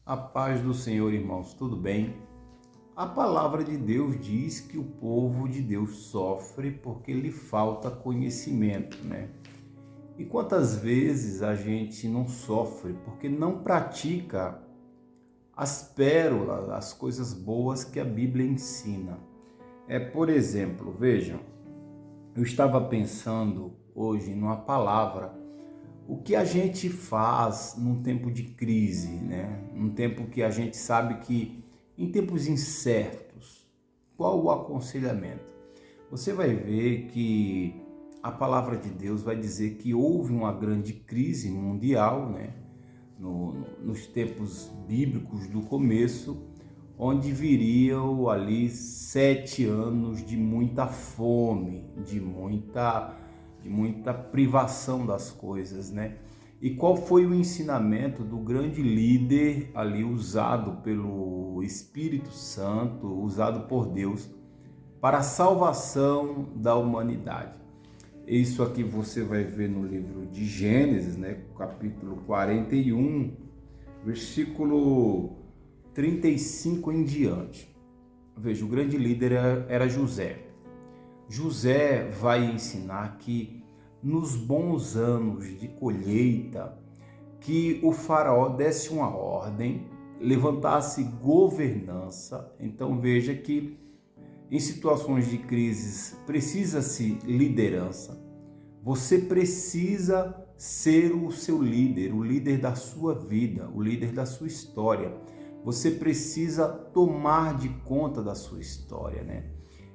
A paz do Senhor, irmãos, tudo bem? A palavra de Deus diz que o povo de Deus sofre porque lhe falta conhecimento, né? E quantas vezes a gente não sofre porque não pratica as pérolas, as coisas boas que a Bíblia ensina? Por exemplo, vejam, eu estava pensando hoje numa palavra. O que a gente faz num tempo de crise, né? Num tempo que a gente sabe que, em tempos incertos, qual o aconselhamento? Você vai ver que a palavra de Deus vai dizer que houve uma grande crise mundial, né? Nos tempos bíblicos do começo, onde viriam ali 7 anos de muita fome, de muita privação das coisas, né? E qual foi o ensinamento do grande líder ali usado pelo Espírito Santo, usado por Deus para a salvação da humanidade? Isso aqui você vai ver no livro de Gênesis, né? Capítulo 41, versículo 35 em diante. Veja, o grande líder era José. José vai ensinar que nos bons anos de colheita, que o faraó desse uma ordem, levantasse governança. Então veja que em situações de crises precisa-se liderança. Você precisa ser o seu líder, o líder da sua vida, o líder da sua história. Você precisa tomar de conta da sua história, né?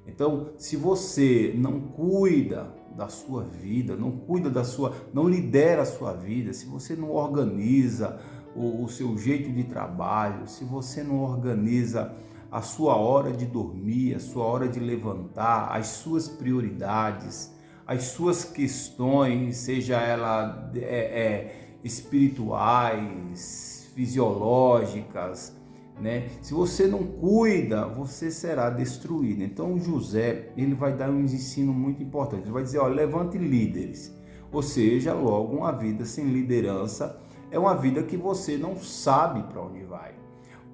Então, se você não cuida da sua vida, não lidera a sua vida, se você não organiza o seu jeito de trabalho, se você não organiza a sua hora de dormir, a sua hora de levantar, as suas prioridades, as suas questões, seja ela espirituais, fisiológicas, né? Se você não cuida, você será destruído. Então José, ele vai dar um ensino muito importante. Ele vai dizer, levante líderes. Ou seja, logo, uma vida sem liderança é uma vida que você não sabe para onde vai.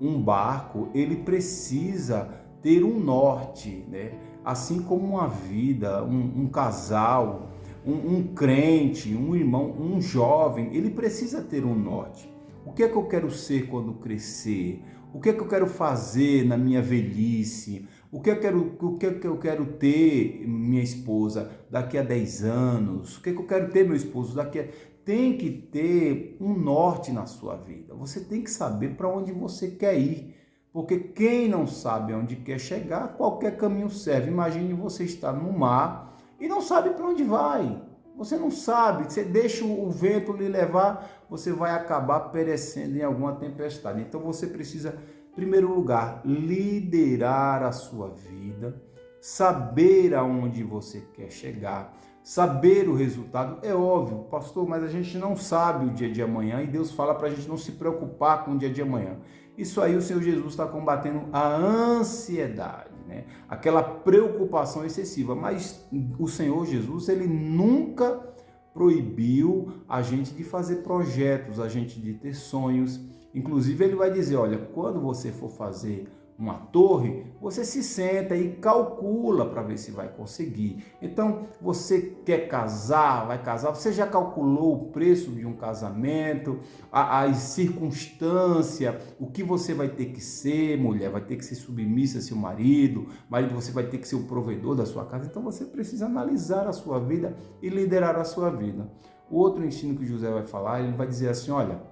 Um barco, ele precisa ter um norte, né? Assim como uma vida, um casal, um crente, um irmão, um jovem, ele precisa ter um norte. O que é que eu quero ser quando crescer? O que é que eu quero fazer na minha velhice? O que é que eu quero ter, minha esposa, daqui a 10 anos? O que é que eu quero ter, meu esposo, daqui a... Tem que ter um norte na sua vida. Você tem que saber para onde você quer ir. Porque quem não sabe onde quer chegar, qualquer caminho serve. Imagine você estar no mar e não sabe para onde vai. Você não sabe, você deixa o vento lhe levar, você vai acabar perecendo em alguma tempestade. Então você precisa, em primeiro lugar, liderar a sua vida, saber aonde você quer chegar, saber o resultado. É óbvio, pastor, mas a gente não sabe o dia de amanhã e Deus fala para a gente não se preocupar com o dia de amanhã. Isso aí o Senhor Jesus está combatendo a ansiedade, né? Aquela preocupação excessiva. Mas o Senhor Jesus, ele nunca proibiu a gente de fazer projetos, a gente de ter sonhos. Inclusive ele vai dizer, olha, quando você for fazer uma torre, você se senta e calcula para ver se vai conseguir. Então, você quer casar, vai casar, você já calculou o preço de um casamento, as circunstâncias, o que você vai ter que ser, mulher, vai ter que ser submissa a seu marido, você vai ter que ser o provedor da sua casa. Então, você precisa analisar a sua vida e liderar a sua vida. O outro ensino que José vai falar, ele vai dizer assim, olha,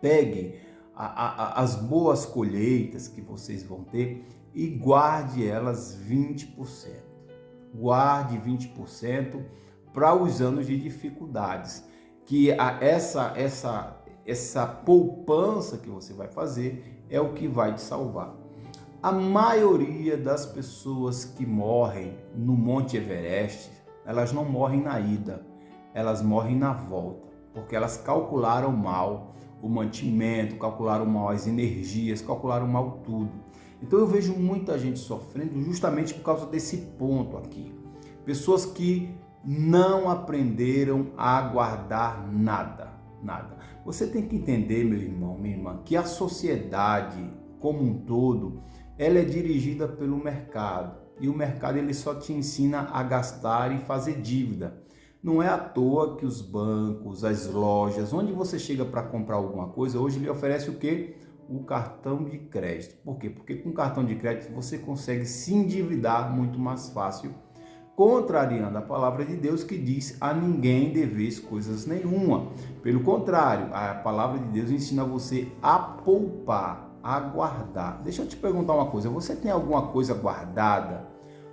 pegue as boas colheitas que vocês vão ter e guarde elas 20%. Guarde 20% para os anos de dificuldades, que essa poupança que você vai fazer é o que vai te salvar. A maioria das pessoas que morrem no Monte Everest, elas não morrem na ida, elas morrem na volta, porque elas calcularam mal o mantimento, calcularam mal as energias, calcularam mal tudo. Então eu vejo muita gente sofrendo justamente por causa desse ponto aqui. Pessoas que não aprenderam a guardar nada. Nada. Você tem que entender, meu irmão, minha irmã, que a sociedade como um todo, ela é dirigida pelo mercado. E o mercado ele só te ensina a gastar e fazer dívida. Não é à toa que os bancos, as lojas, onde você chega para comprar alguma coisa, hoje ele oferece o quê? O cartão de crédito. Por quê? Porque com cartão de crédito você consegue se endividar muito mais fácil, contrariando a palavra de Deus que diz a ninguém deveis coisas nenhuma. Pelo contrário, a palavra de Deus ensina você a poupar, a guardar. Deixa eu te perguntar uma coisa, você tem alguma coisa guardada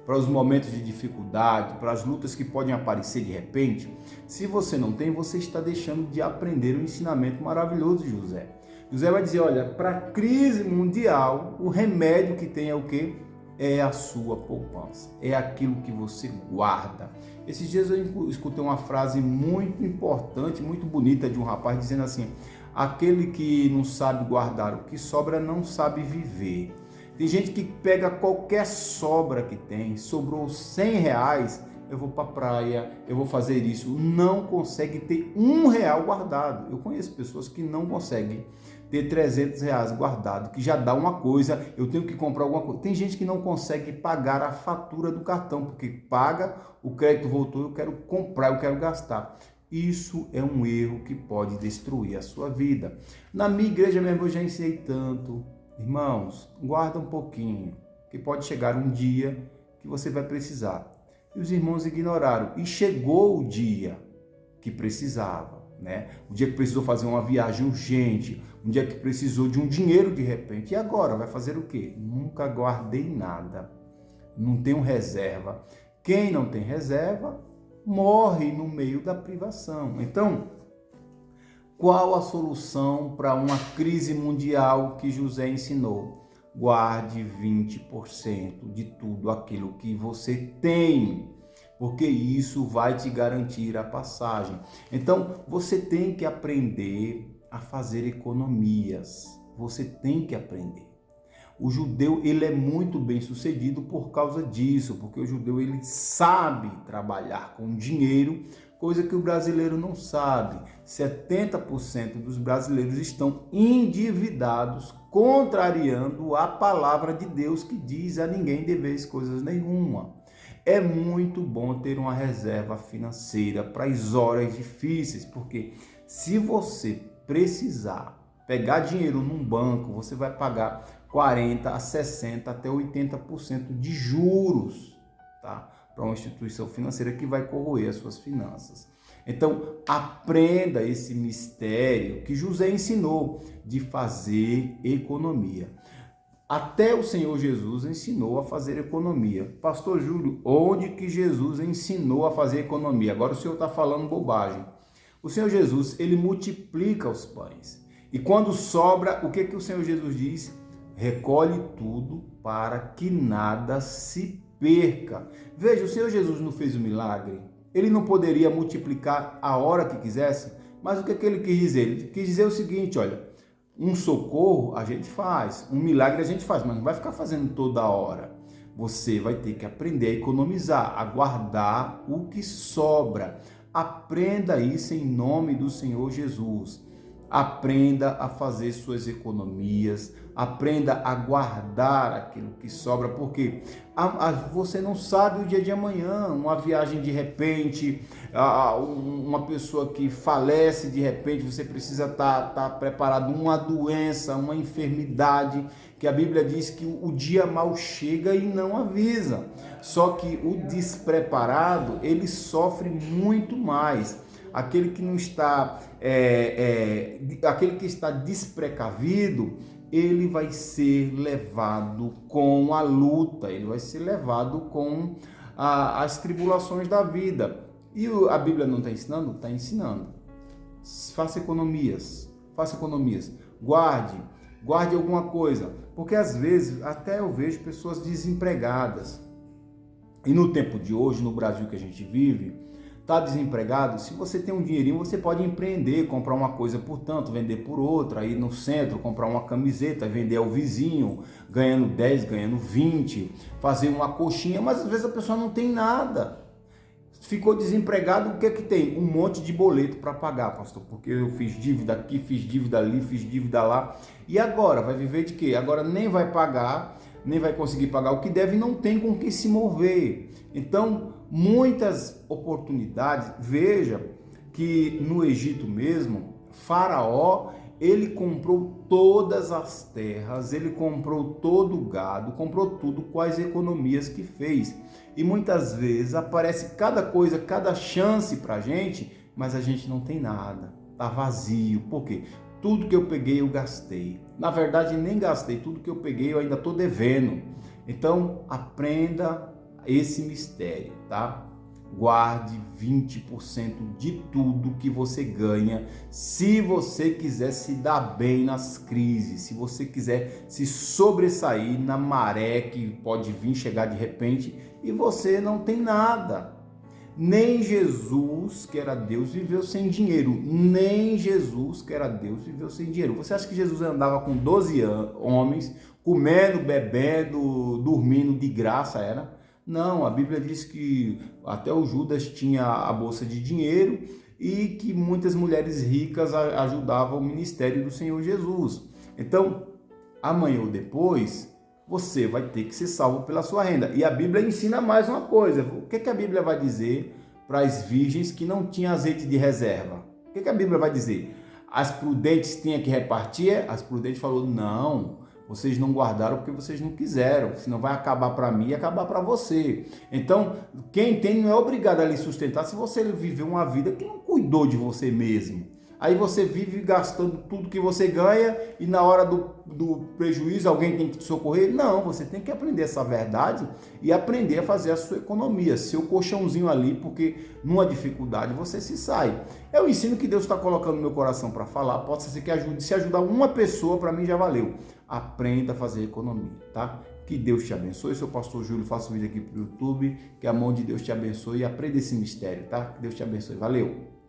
para os momentos de dificuldade, para as lutas que podem aparecer de repente? Se você não tem, você está deixando de aprender o ensinamento maravilhoso de José. José vai dizer, olha, para a crise mundial, o remédio que tem é o quê? É a sua poupança, é aquilo que você guarda. Esses dias eu escutei uma frase muito importante, muito bonita de um rapaz dizendo assim, aquele que não sabe guardar o que sobra não sabe viver. Tem gente que pega qualquer sobra que tem, sobrou R$100, eu vou para a praia, eu vou fazer isso, não consegue ter R$1 guardado. Eu conheço pessoas que não conseguem ter R$300 guardado, que já dá uma coisa, eu tenho que comprar alguma coisa. Tem gente que não consegue pagar a fatura do cartão, porque paga, o crédito voltou, eu quero comprar, eu quero gastar. Isso é um erro que pode destruir a sua vida. Na minha igreja mesmo eu já ensinei tanto. Irmãos, guarda um pouquinho, que pode chegar um dia que você vai precisar. E os irmãos ignoraram. E chegou o dia que precisava, né? O dia que precisou fazer uma viagem urgente, um dia que precisou de um dinheiro de repente. E agora? Vai fazer o quê? Nunca guardei nada. Não tenho reserva. Quem não tem reserva, morre no meio da privação. Então, qual a solução para uma crise mundial que José ensinou? Guarde 20% de tudo aquilo que você tem, porque isso vai te garantir a passagem. Então, você tem que aprender a fazer economias. Você tem que aprender. O judeu, ele é muito bem sucedido por causa disso, porque o judeu, ele sabe trabalhar com dinheiro, coisa que o brasileiro não sabe. 70% dos brasileiros estão endividados, contrariando a palavra de Deus que diz a ninguém deveis coisas nenhuma. É muito bom ter uma reserva financeira para as horas difíceis, porque se você precisar pegar dinheiro num banco, você vai pagar 40% a 60% até 80% de juros, tá? Para uma instituição financeira que vai corroer as suas finanças. Então, aprenda esse mistério que José ensinou de fazer economia. Até o Senhor Jesus ensinou a fazer economia. Pastor Júlio, onde que Jesus ensinou a fazer economia? Agora o senhor está falando bobagem. O Senhor Jesus, ele multiplica os pães. E quando sobra, o que que o Senhor Jesus diz? Recolhe tudo para que nada se perca. Veja, o Senhor Jesus não fez o milagre. Ele não poderia multiplicar a hora que quisesse, mas o que ele quis dizer? Ele quis dizer o seguinte, olha, um socorro a gente faz, um milagre a gente faz, mas não vai ficar fazendo toda hora. Você vai ter que aprender a economizar, a guardar o que sobra. Aprenda isso em nome do Senhor Jesus. Aprenda a fazer suas economias, aprenda a guardar aquilo que sobra, porque você não sabe o dia de amanhã, uma viagem de repente, uma pessoa que falece de repente, você precisa estar preparado, uma doença, uma enfermidade, que a Bíblia diz que o dia mal chega e não avisa, só que o despreparado, ele sofre muito mais. Aquele que não está, aquele que está desprecavido, ele vai ser levado com a luta, ele vai ser levado com as tribulações da vida. E a Bíblia não está ensinando? Está ensinando. Faça economias, guarde alguma coisa, porque às vezes até eu vejo pessoas desempregadas. E no tempo de hoje, no Brasil que a gente vive, está desempregado, se você tem um dinheirinho, você pode empreender, comprar uma coisa por tanto, vender por outra, aí no centro, comprar uma camiseta, vender ao vizinho, ganhando 10, ganhando 20, fazer uma coxinha, mas às vezes a pessoa não tem nada. ficou desempregado, o que é que tem? Um monte de boleto para pagar, pastor, porque eu fiz dívida aqui, fiz dívida ali, fiz dívida lá. E agora? Vai viver de quê? Agora nem vai pagar, nem vai conseguir pagar o que deve e não tem com que se mover. Então, muitas oportunidades, veja que no Egito mesmo, Faraó, ele comprou todas as terras, ele comprou todo o gado, comprou tudo com as economias que fez. E muitas vezes aparece cada coisa, cada chance para a gente, mas a gente não tem nada, tá vazio. Por quê? Tudo que eu peguei eu gastei. Na verdade, nem gastei, tudo que eu peguei eu ainda estou devendo. Então, aprenda esse mistério, tá? Guarde 20% de tudo que você ganha, se você quiser se dar bem nas crises, se você quiser se sobressair na maré que pode vir chegar de repente e você não tem nada. Nem Jesus, que era Deus, viveu sem dinheiro. Nem Jesus, que era Deus, viveu sem dinheiro. Você acha que Jesus andava com 12 homens, comendo, bebendo, dormindo de graça, era? Não, a Bíblia diz que até o Judas tinha a bolsa de dinheiro e que muitas mulheres ricas ajudavam o ministério do Senhor Jesus. Então, amanhã ou depois, você vai ter que ser salvo pela sua renda. E a Bíblia ensina mais uma coisa. O que a Bíblia vai dizer para as virgens que não tinham azeite de reserva? O que a Bíblia vai dizer? As prudentes tinham que repartir? As prudentes falou, não. Vocês não guardaram porque vocês não quiseram, senão vai acabar para mim e acabar para você. Então, quem tem não é obrigado a lhe sustentar se você viveu uma vida que não cuidou de você mesmo. Aí você vive gastando tudo que você ganha e na hora do prejuízo alguém tem que te socorrer? Não, você tem que aprender essa verdade e aprender a fazer a sua economia, seu colchãozinho ali, porque numa dificuldade você se sai. É o ensino que Deus está colocando no meu coração para falar, pode ser que ajude, se ajudar uma pessoa, para mim já valeu. Aprenda a fazer economia, tá? Que Deus te abençoe. Eu sou o pastor Júlio, faço vídeo aqui para o YouTube, que a mão de Deus te abençoe e aprenda esse mistério, tá? Que Deus te abençoe. Valeu!